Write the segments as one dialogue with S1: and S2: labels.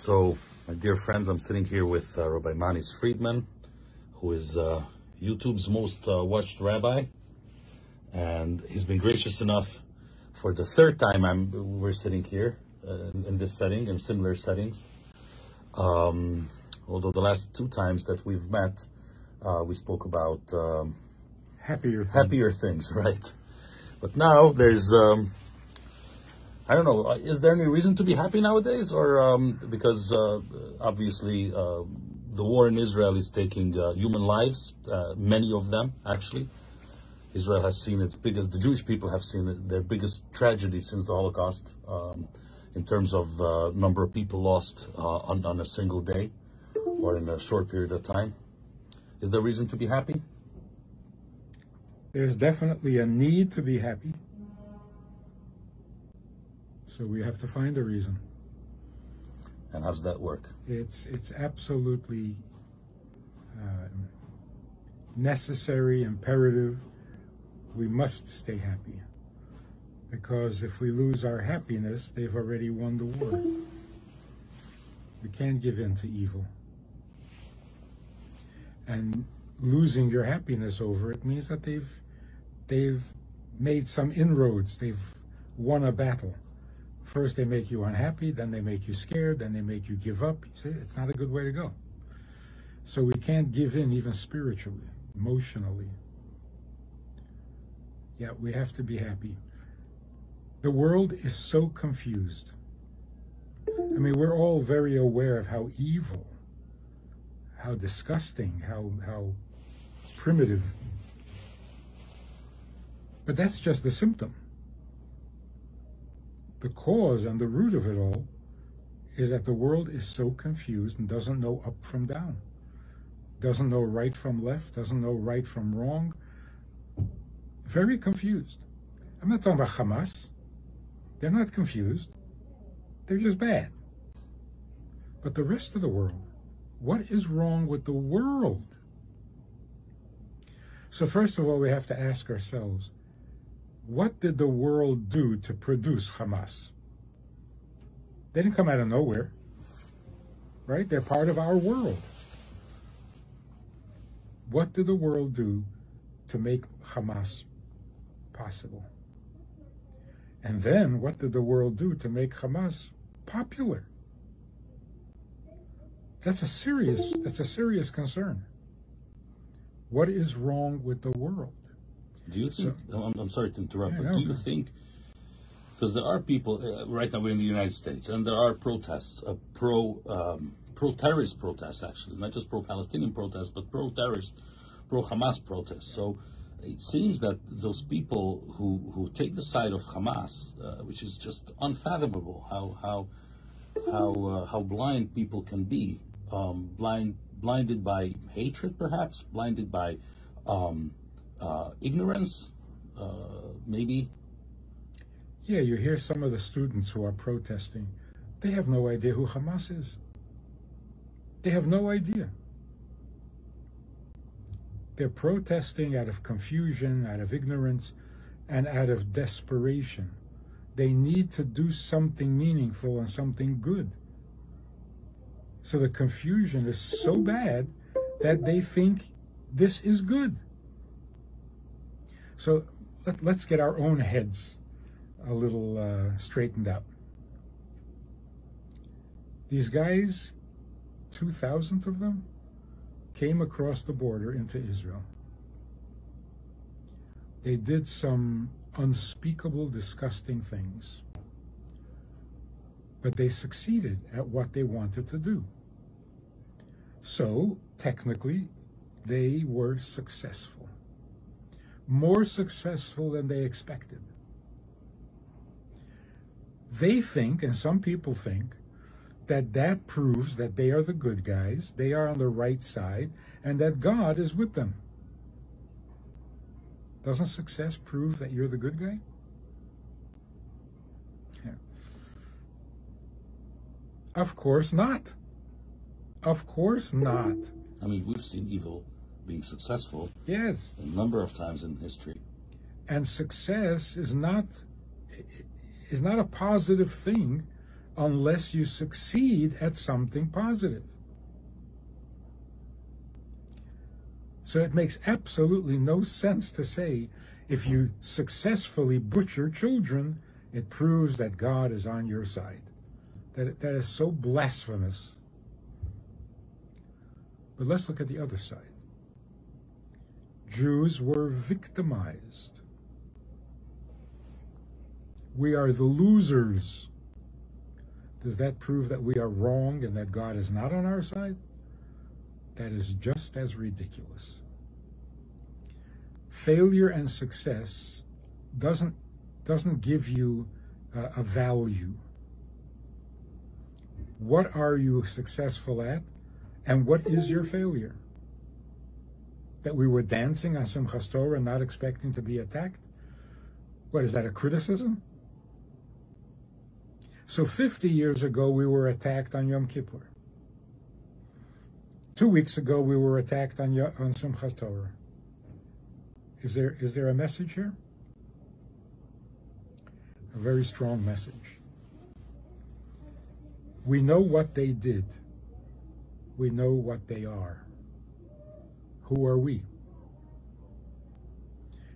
S1: So, my dear friends, I'm sitting here with Rabbi Manis Friedman, who is YouTube's most watched rabbi, and he's been gracious enough for the third time we're sitting here in this setting, in similar settings. Although the last two times that we've met, we spoke about happier things, right? But now there's I don't know, is there any reason to be happy nowadays? Or because obviously the war in Israel is taking human lives, many of them actually. Israel has seen its biggest, the Jewish people have seen their biggest tragedy since the Holocaust, in terms of number of people lost on a single day or in a short period of time. Is there reason to be happy?
S2: There's definitely a need to be happy. So we have to find a reason.
S1: And how does that work?
S2: It's absolutely necessary, imperative. We must stay happy. Because if we lose our happiness, they've already won the war. We can't give in to evil. And losing your happiness over it means that they've made some inroads. They've won a battle. First they make you unhappy, then they make you scared, then they make you give up. You see, it's not a good way to go. So we can't give in even spiritually, emotionally. Yeah, we have to be happy. The world is so confused. I mean, we're all very aware of how evil, how disgusting, how primitive. But that's just the symptom. The cause and the root of it all is that the world is so confused and doesn't know up from down, doesn't know right from left, doesn't know right from wrong. Very confused. I'm not talking about Hamas. They're not confused. They're just bad. But the rest of the world, what is wrong with the world? So first of all, we have to ask ourselves, what did the world do to produce Hamas? They didn't come out of nowhere, right? They're part of our world. What did the world do to make Hamas possible? And then what did the world do to make Hamas popular? That's a serious concern. What is wrong with the world?
S1: Do you think, I'm sorry to interrupt, but do you think, because there are people, right now we're in the United States, and there are protests, pro-terrorist protests actually, not just pro-Palestinian protests, but pro-terrorist, pro-Hamas protests. So it seems that those people who take the side of Hamas, which is just unfathomable, how blind people can be, blinded by hatred perhaps, blinded by ignorance, maybe.
S2: Yeah, you hear some of the students who are protesting. They have no idea who Hamas is. They have no idea. They're protesting out of confusion, out of ignorance, and out of desperation. They need to do something meaningful and something good. So the confusion is so bad that they think this is good. So let's get our own heads a little straightened out. These guys, 2,000 of them, came across the border into Israel. They did some unspeakable, disgusting things. But they succeeded at what they wanted to do. So, technically, they were successful. More successful than they expected. They think, and some people think, that proves that they are the good guys, they are on the right side, and that God is with them. Doesn't success prove that you're the good guy? Yeah. Of course not. Of course not.
S1: I mean, we've seen evil being successful.
S2: Yes.
S1: A number of times in history.
S2: And success is not a positive thing unless you succeed at something positive. So it makes absolutely no sense to say, if you successfully butcher children, it proves that God is on your side. That is so blasphemous. But let's look at the other side. Jews were victimized. We are the losers. Does that prove that we are wrong and that God is not on our side? That is just as ridiculous. Failure and success doesn't give you a value. What are you successful at, and what is your failure? That we were dancing on Simchas Torah and not expecting to be attacked? What, is that a criticism? So 50 years ago, we were attacked on Yom Kippur. 2 weeks ago, we were attacked on Simchas Torah. Is there a message here? A very strong message. We know what they did. We know what they are. Who are we?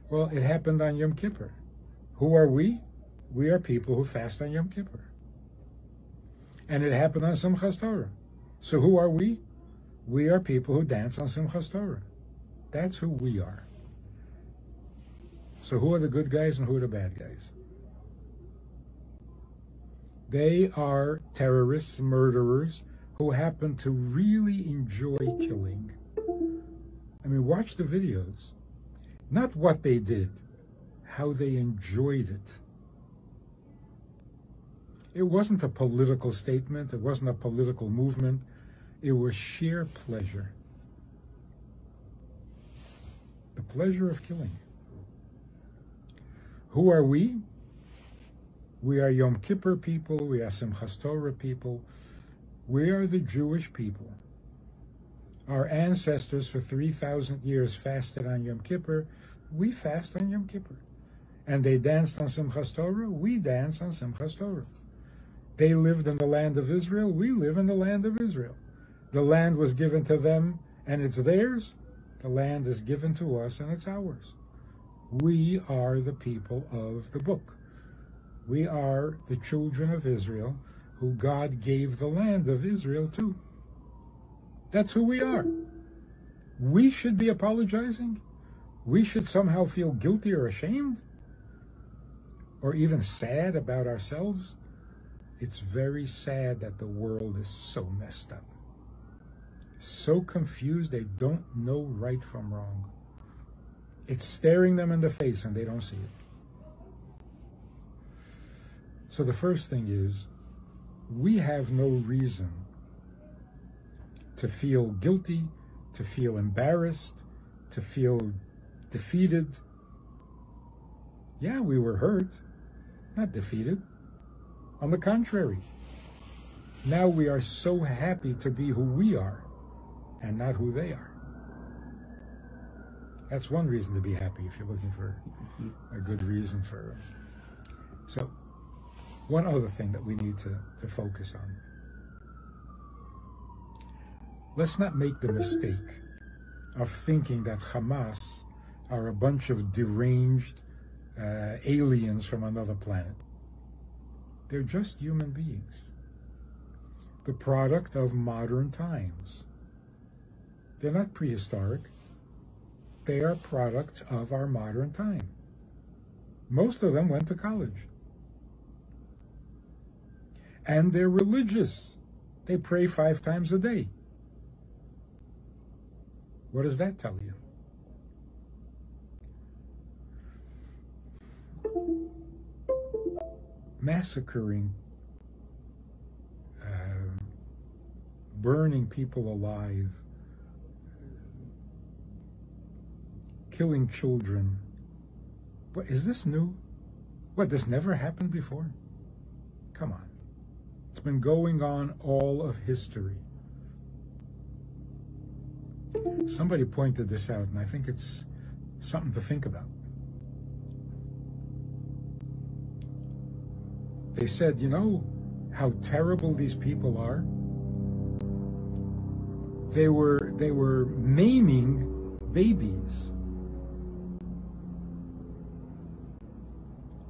S2: Well, it happened on Yom Kippur. Who are we? We are people who fast on Yom Kippur. And it happened on Simchas Torah. So who are we? We are people who dance on Simchas Torah. That's who we are. So who are the good guys and who are the bad guys? They are terrorists, murderers, who happen to really enjoy killing. I mean, watch the videos. Not what they did, how they enjoyed it. It wasn't a political statement. It wasn't a political movement. It was sheer pleasure. The pleasure of killing. Who are we? We are Yom Kippur people. We are Simchas Torah people. We are the Jewish people. Our ancestors for 3,000 years fasted on Yom Kippur. We fast on Yom Kippur. And they danced on Simchas Torah. We dance on Simchas Torah. They lived in the land of Israel. We live in the land of Israel. The land was given to them, and it's theirs. The land is given to us, and it's ours. We are the people of the book. We are the children of Israel, who God gave the land of Israel to. That's who we are. We should be apologizing. We should somehow feel guilty or ashamed, or even sad about ourselves. It's very sad that the world is so messed up, so confused they don't know right from wrong. It's staring them in the face and they don't see it. So the first thing is, we have no reason to feel guilty, to feel embarrassed, to feel defeated. Yeah, we were hurt, not defeated. On the contrary, now we are so happy to be who we are and not who they are. That's one reason to be happy if you're looking for a good reason for. So, one other thing that we need to focus on. Let's not make the mistake of thinking that Hamas are a bunch of deranged aliens from another planet. They're just human beings, the product of modern times. They're not prehistoric. They are products of our modern time. Most of them went to college. And they're religious. They pray 5 times a day. What does that tell you? Massacring, burning people alive, killing children. What, is this new? What, this never happened before? Come on. It's been going on all of history. Somebody pointed this out, and I think it's something to think about. They said, you know, how terrible these people are. They were maiming babies.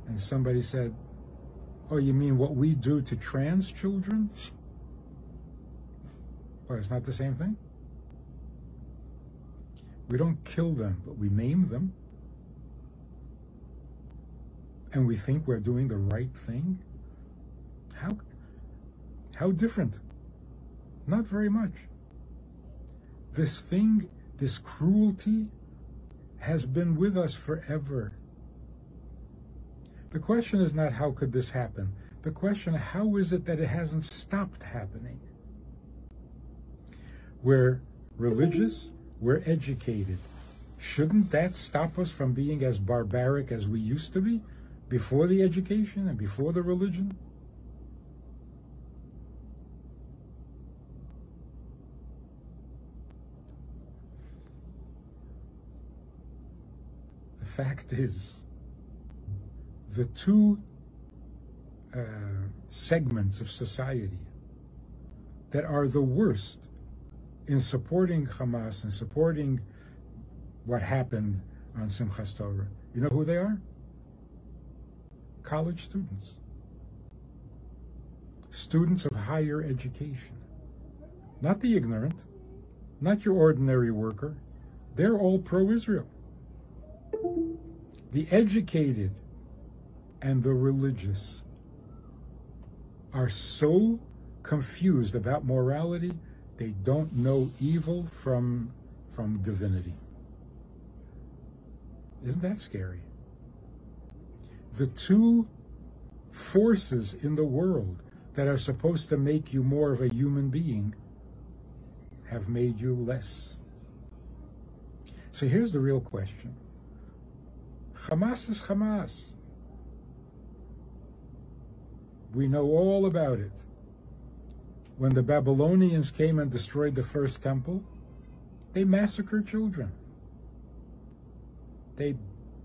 S2: And somebody said, "Oh, you mean what we do to trans children?" Well, it's not the same thing. We don't kill them, but we maim them. And we think we're doing the right thing? How different? Not very much. This thing, this cruelty, has been with us forever. The question is not how could this happen? The question, how is it that it hasn't stopped happening? We're religious, we're educated. Shouldn't that stop us from being as barbaric as we used to be before the education and before the religion? The fact is, the two segments of society that are the worst in supporting Hamas and supporting what happened on Simchas Torah, you know who they are? College students. Students of higher education. Not the ignorant, not your ordinary worker. They're all pro-Israel. The educated and the religious are so confused about morality, they don't know evil from divinity. Isn't that scary? The two forces in the world that are supposed to make you more of a human being have made you less. So here's the real question. Hamas is Hamas. We know all about it. When the Babylonians came and destroyed the first temple, they massacred children. They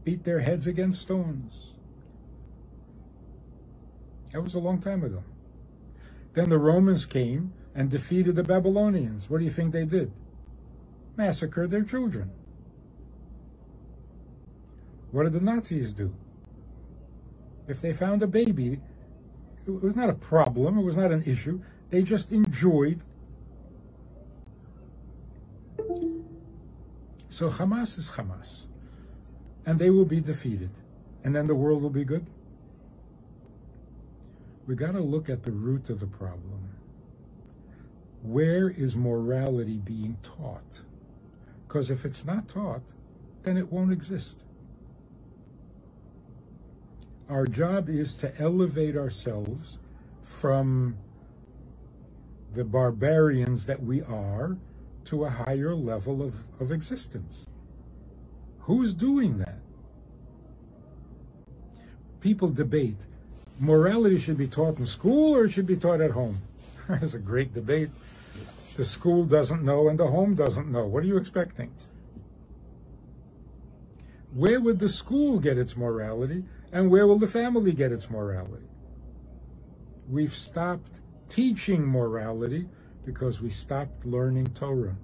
S2: beat their heads against stones. That was a long time ago. Then the Romans came and defeated the Babylonians. What do you think they did? Massacred their children. What did the Nazis do? If they found a baby, it was not a problem, it was not an issue. They just enjoyed. So Hamas is Hamas. And they will be defeated. And then the world will be good. We got to look at the root of the problem. Where is morality being taught? Because if it's not taught, then it won't exist. Our job is to elevate ourselves from the barbarians that we are to a higher level of existence. Who's doing that? People debate, morality should be taught in school or it should be taught at home. There's a great debate. The school doesn't know and the home doesn't know. What are you expecting? Where would the school get its morality and where will the family get its morality? We've stopped teaching morality because we stopped learning Torah.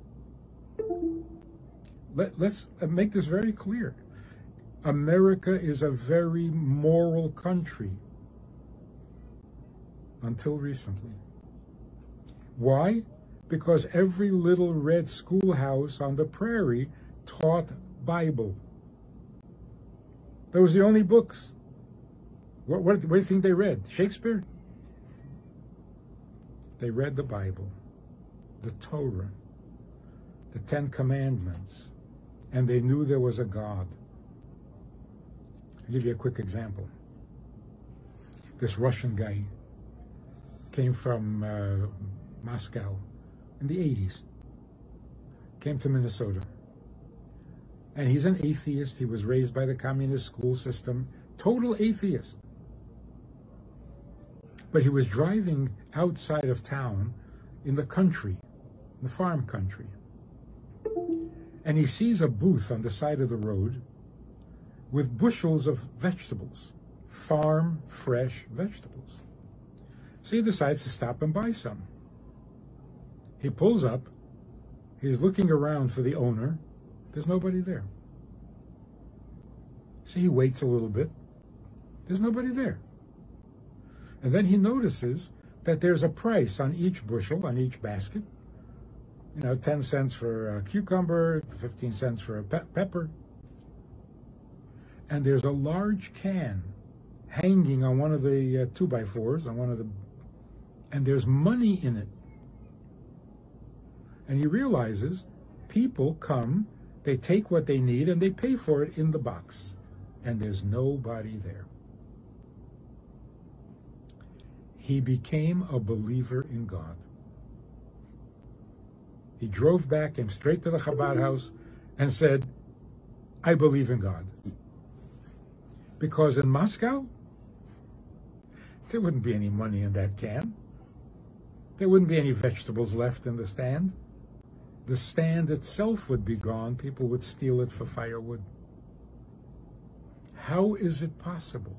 S2: Let's make this very clear. America is a very moral country until recently. Why? Because every little red schoolhouse on the prairie taught Bible. Those were the only books. What do you think they read? Shakespeare? They read the Bible, the Torah, the Ten Commandments, and they knew there was a God. I'll give you a quick example. This Russian guy came from Moscow in the 80s, came to Minnesota. And he's an atheist. He was raised by the communist school system, total atheist. But he was driving outside of town in the country, the farm country. And he sees a booth on the side of the road with bushels of vegetables, farm fresh vegetables. So he decides to stop and buy some. He pulls up. He's looking around for the owner. There's nobody there. So he waits a little bit. There's nobody there. And then he notices that there's a price on each bushel, on each basket. 10 cents for a cucumber, 15 cents for a pepper. And there's a large can hanging on one of the 2x4s, and there's money in it. And he realizes people come, they take what they need, and they pay for it in the box. And there's nobody there. He became a believer in God. He drove back, came straight to the Chabad house, and said, I believe in God. Because in Moscow, there wouldn't be any money in that can. There wouldn't be any vegetables left in the stand. The stand itself would be gone. People would steal it for firewood. How is it possible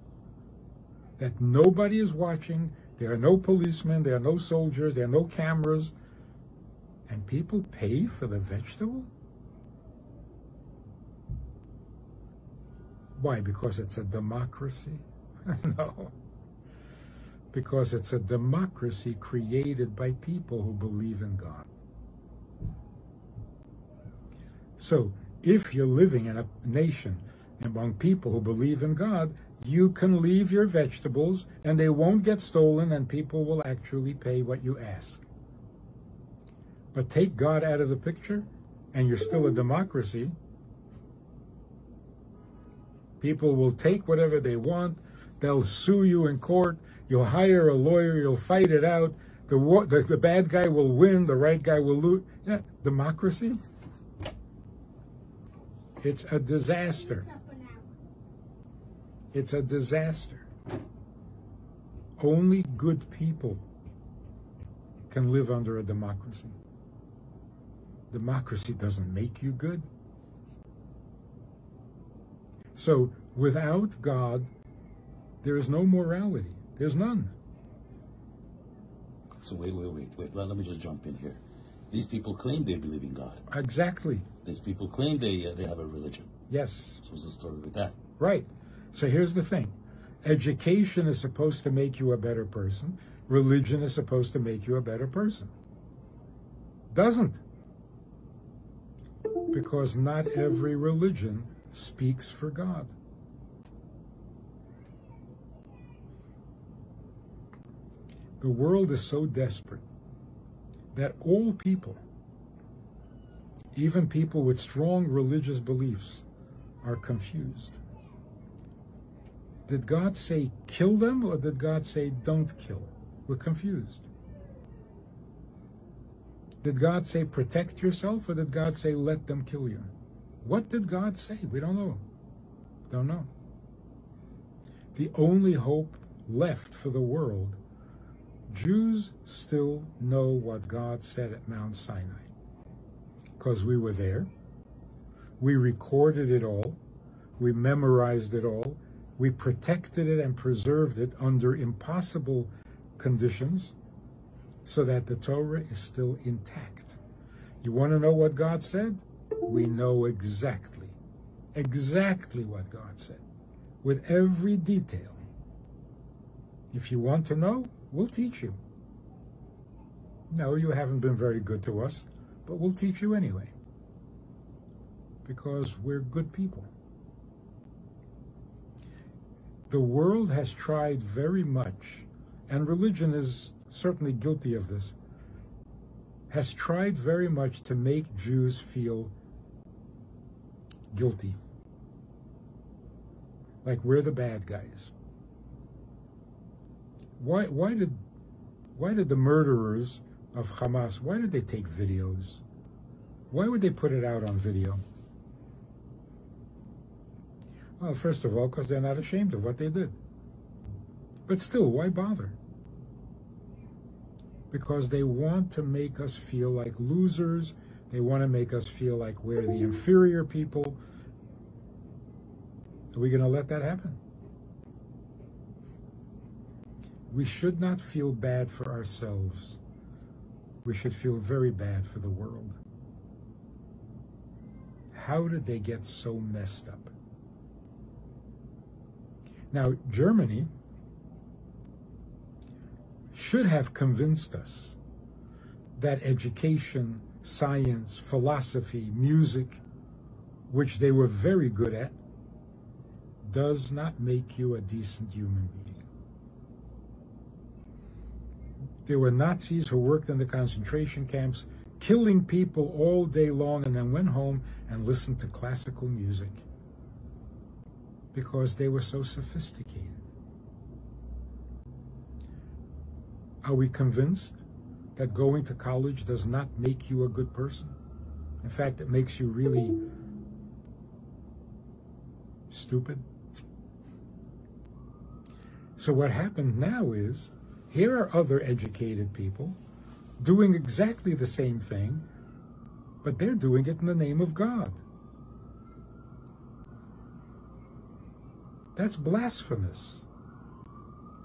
S2: that nobody is watching? There are no policemen, there are no soldiers, there are no cameras, and people pay for the vegetable? Why? Because it's a democracy? No. Because it's a democracy created by people who believe in God. So, if you're living in a nation among people who believe in God, you can leave your vegetables and they won't get stolen and people will actually pay what you ask. But take God out of the picture and you're still a democracy. People will take whatever they want. They'll sue you in court. You'll hire a lawyer. You'll fight it out. The bad guy will win. The right guy will lose. Yeah, democracy? It's a disaster. It's a disaster. Only good people can live under a democracy. Democracy doesn't make you good. So, without God, there is no morality. There's none.
S1: So wait. Let me just jump in here. These people claim they believe in God.
S2: Exactly.
S1: These people claim they have a religion.
S2: Yes.
S1: So what's the story with that?
S2: Right. So here's the thing. Education is supposed to make you a better person. Religion is supposed to make you a better person. Doesn't. Because not every religion speaks for God. The world is so desperate that all people, even people with strong religious beliefs, are confused. Did God say kill them or did God say don't kill? We're confused. Did God say protect yourself or did God say let them kill you? What did God say? We don't know. Don't know. The only hope left for the world, Jews still know what God said at Mount Sinai. Because we were there. We recorded it all. We memorized it all. We protected it and preserved it under impossible conditions so that the Torah is still intact. You want to know what God said? We know exactly what God said, with every detail. If you want to know, we'll teach you. No, you haven't been very good to us, but we'll teach you anyway, because we're good people. The world has tried very much, and religion is certainly guilty of this, has tried very much to make Jews feel guilty. Like we're the bad guys. Why did the murderers of Hamas, why did they take videos? Why would they put it out on video? Well, first of all, because they're not ashamed of what they did. But still, why bother? Because they want to make us feel like losers. They want to make us feel like we're the inferior people. Are we going to let that happen? we should not feel bad for ourselves. We should feel very bad for the world. How did they get so messed up? Now, Germany should have convinced us that education, science, philosophy, music, which they were very good at, does not make you a decent human being. There were Nazis who worked in the concentration camps, killing people all day long, and then went home and listened to classical music because they were so sophisticated. Are we convinced that going to college does not make you a good person? In fact, it makes you really stupid. So what happened now is, here are other educated people doing exactly the same thing, but they're doing it in the name of God. That's blasphemous.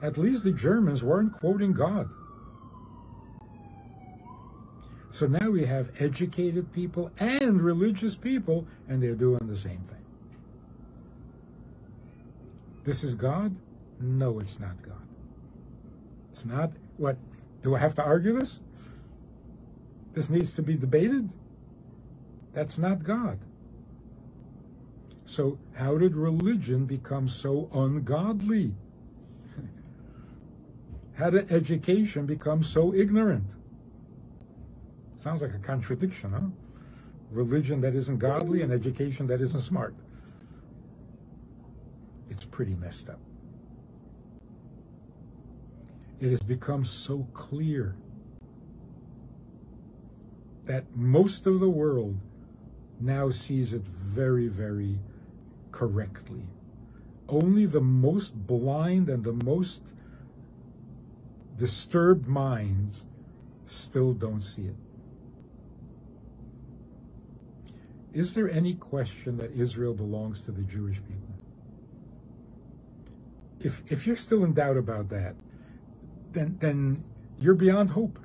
S2: At least the Germans weren't quoting God. So now we have educated people and religious people, and they're doing the same thing. This is God? No, it's not God. It's not. What? Do I have to argue this? This needs to be debated? That's not God. So how did religion become so ungodly? How did education become so ignorant? Sounds like a contradiction, huh? Religion that isn't godly and education that isn't smart. It's pretty messed up. It has become so clear that most of the world now sees it very, very correctly. Only the most blind and the most disturbed minds still don't see it. Is there any question that Israel belongs to the Jewish people? If you're still in doubt about that, then you're beyond hope.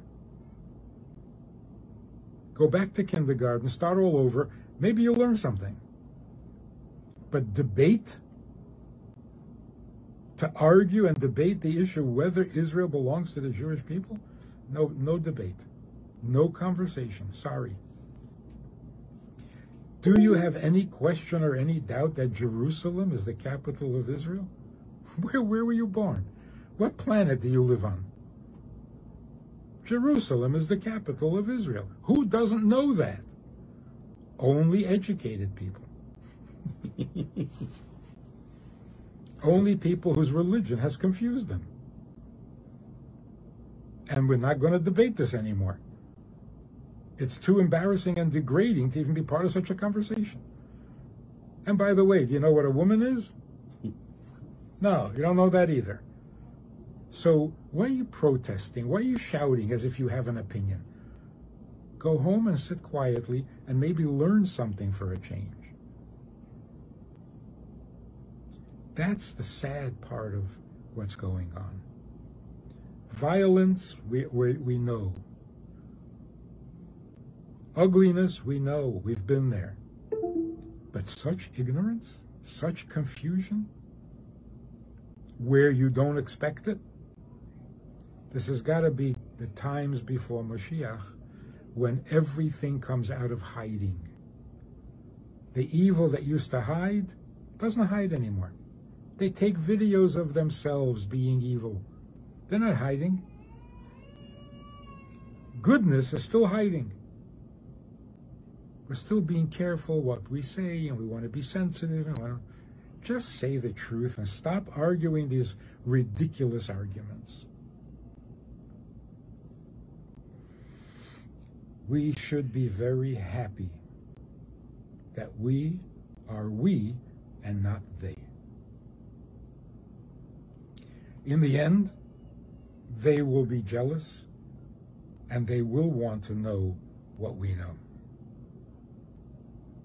S2: Go back to kindergarten, start all over. Maybe you'll learn something. But debate, to argue and debate the issue whether Israel belongs to the Jewish people? No debate. No conversation. Sorry. Do you have any question or any doubt that Jerusalem is the capital of Israel? Where were you born? What planet do you live on? Jerusalem is the capital of Israel. Who doesn't know that? Only educated people. Only people whose religion has confused them. And we're not going to debate this anymore. It's too embarrassing and degrading to even be part of such a conversation. And by the way, do you know what a woman is? No, you don't know that either. So why are you protesting? Why are you shouting as if you have an opinion? Go home and sit quietly and maybe learn something for a change. That's the sad part of what's going on. Violence, we know. Ugliness, we know. We've been there. But such ignorance, such confusion, where you don't expect it. This has got to be the times before Mashiach, when everything comes out of hiding. The evil that used to hide doesn't hide anymore. They take videos of themselves being evil. They're not hiding. Goodness is still hiding. We're still being careful what we say, and we want to be sensitive. And just say the truth and stop arguing these ridiculous arguments. We should be very happy that we are we and not they. In the end, they will be jealous and they will want to know what we know.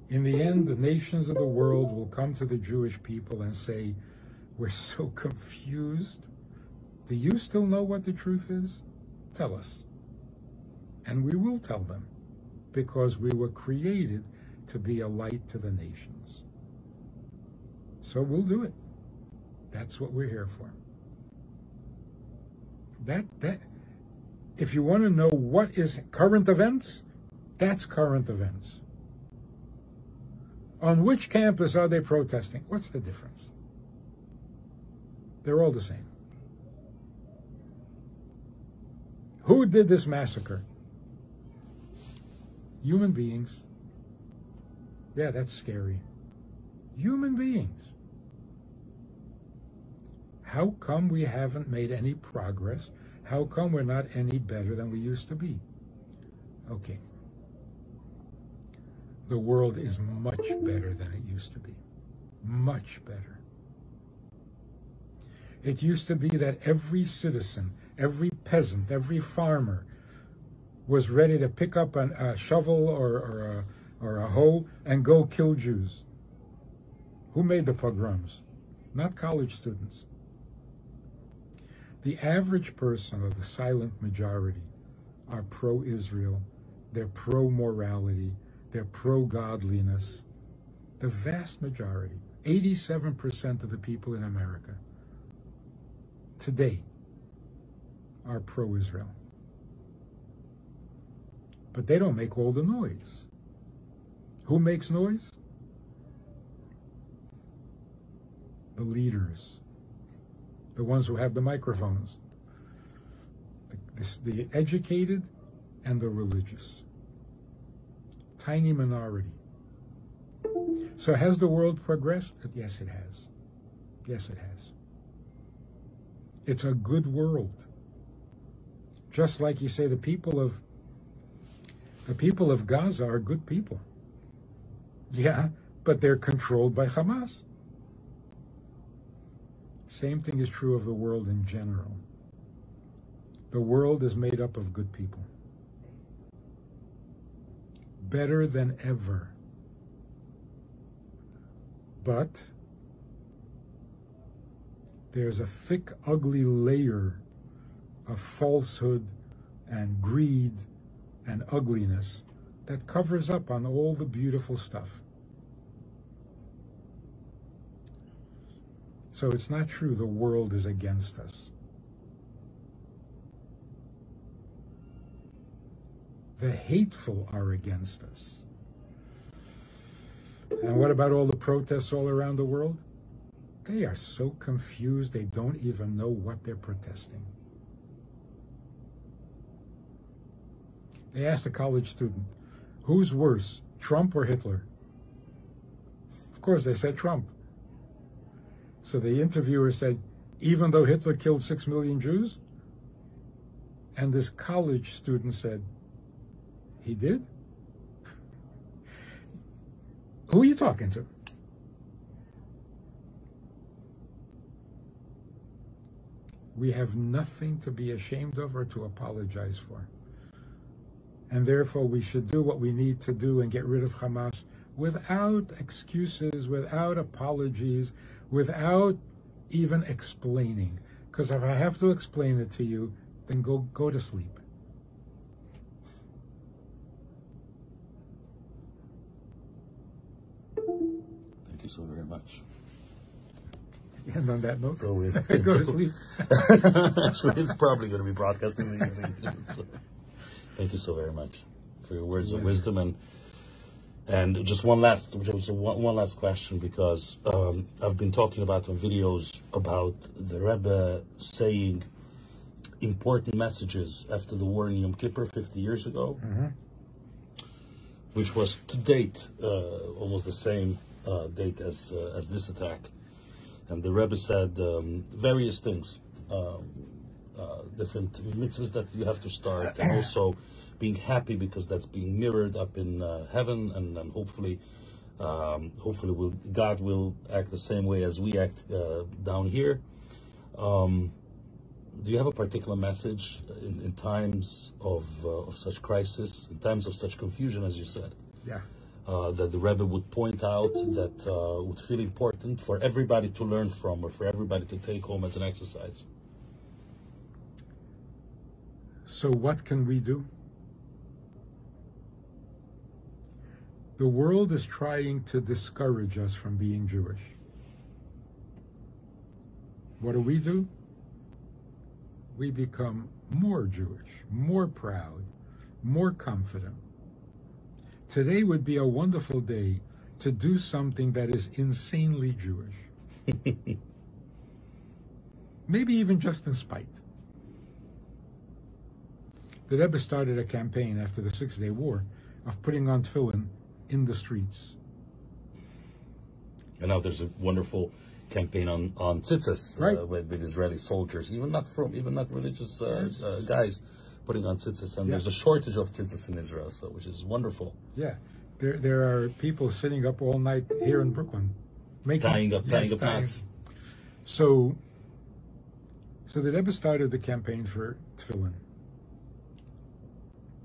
S2: In the end, the nations of the world will come to the Jewish people and say, we're so confused. Do you still know what the truth is? Tell us. And we will tell them, because we were created to be a light to the nations. So we'll do it. That's what we're here for. If you want to know what is current events, that's current events. On which campus are they protesting? What's the difference? They're all the same. Who did this massacre? Human beings. Yeah, that's scary. Human beings. How come we haven't made any progress? How come we're not any better than we used to be? Okay. The world is much better than it used to be. Much better. It used to be that every citizen, every peasant, every farmer was ready to pick up a shovel or a hoe and go kill Jews. Who made the pogroms? Not college students. The average person, or the silent majority, are pro-Israel, they're pro-morality, they're pro-godliness. The vast majority, 87% of the people in America today are pro-Israel. But they don't make all the noise. Who makes noise? The leaders. The ones who have the microphones. The educated and the religious. Tiny minority. So has the world progressed? Yes, it has. Yes, it has. It's a good world. Just like you say, the people of Gaza are good people. Yeah, but they're controlled by Hamas. Same thing is true of the world in general. The world is made up of good people. Better than ever. But there's a thick, ugly layer of falsehood and greed and ugliness that covers up on all the beautiful stuff. So it's not true the world is against us. The hateful are against us. And what about all the protests all around the world? They are so confused they don't even know what they're protesting. They asked a college student, who's worse, Trump or Hitler? Of course, they said Trump. So the interviewer said, even though Hitler killed 6 million Jews? And this college student said, he did? Who are you talking to? We have nothing to be ashamed of or to apologize for. And therefore we should do what we need to do and get rid of Hamas without excuses, without apologies, without even explaining. Because if I have to explain it to you, then go to sleep.
S1: Thank you so very much.
S2: And on that note,
S1: go
S2: to sleep.
S1: Actually, it's probably going to be broadcasting in the evening. So, thank you so very much for your words of wisdom. And just one last question, because I've been talking about on videos about the Rebbe saying important messages after the war in Yom Kippur 50 years ago, which was to date almost the same date as this attack. And the Rebbe said various things, different mitzvahs that you have to start, and also being happy because that's being mirrored up in heaven, and hopefully God will act the same way as we act down here. Do you have a particular message in times of such crisis, in times of such confusion, as you said?
S2: Yeah.
S1: That the Rebbe would point out, that would feel important for everybody to learn from, or for everybody to take home as an exercise?
S2: So what can we do? The world is trying to discourage us from being Jewish. What do? We become more Jewish, more proud, more confident. Today would be a wonderful day to do something that is insanely Jewish. Maybe even just in spite. The Rebbe started a campaign after the Six-Day War of putting on tefillin in the streets.
S1: And now there's a wonderful campaign on tzitzis,
S2: right,
S1: with Israeli soldiers, even not religious guys, putting on tzitzis. And there's a shortage of tzitzis in Israel, so which is wonderful.
S2: Yeah, there are people sitting up all night here in Brooklyn,
S1: tying up knots.
S2: So the Rebbe started the campaign for tefillin.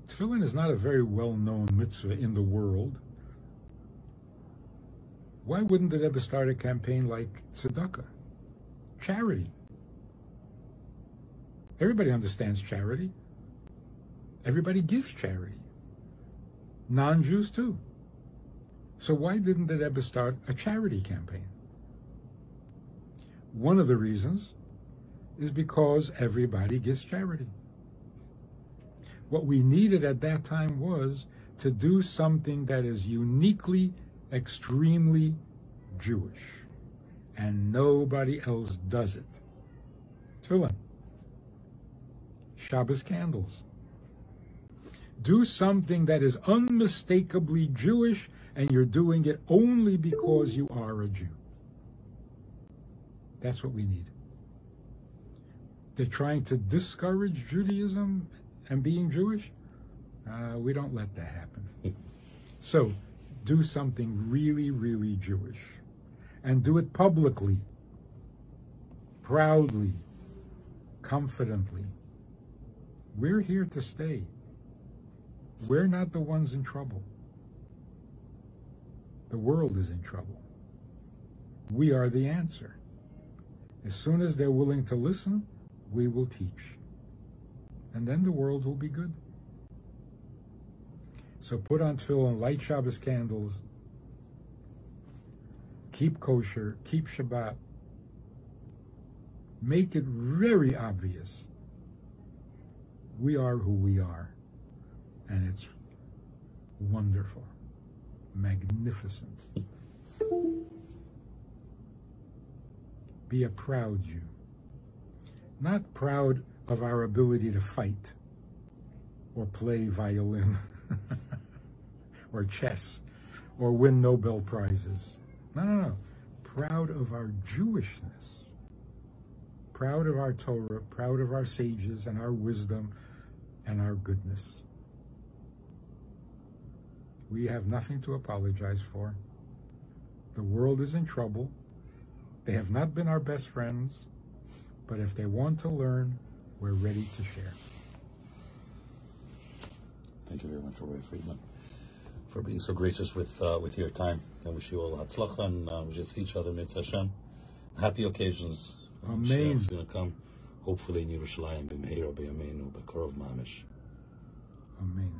S2: Tefillin is not a very well-known mitzvah in the world. Why wouldn't the Rebbe start a campaign like tzedakah, charity? Everybody understands charity. Everybody gives charity. Non-Jews too. So why didn't the Rebbe start a charity campaign? One of the reasons is because everybody gives charity. What we needed at that time was to do something that is uniquely, extremely Jewish, and nobody else does it. Tefillin, Shabbos candles. Do something that is unmistakably Jewish, and you're doing it only because you are a Jew. That's what we need. They're trying to discourage Judaism and being Jewish. We don't let that happen. So do something really, really Jewish, and do it publicly, proudly, confidently. We're here to stay. We're not the ones in trouble. The world is in trouble. We are the answer. As soon as they're willing to listen, we will teach. And then the world will be good. So put on tefillin, light Shabbos candles, keep kosher, keep Shabbat. Make it very obvious. We are who we are. And it's wonderful, magnificent. Be a proud Jew. Not proud of our ability to fight or play violin or chess or win Nobel Prizes. No. Proud of our Jewishness. Proud of our Torah, proud of our sages and our wisdom and our goodness. We have nothing to apologize for. The world is in trouble. They have not been our best friends, but if they want to learn, we're ready to share.
S1: Thank you very much, Rabbi Friedman, for being so gracious with your time. I wish you all hatzlacha, and we just see each other, Mitzvah Hashem. Happy occasions.
S2: Amen.
S1: It's going to come, hopefully in Yerushalayim, b'meira b'yameinu, b'korov mamish.
S2: Amen.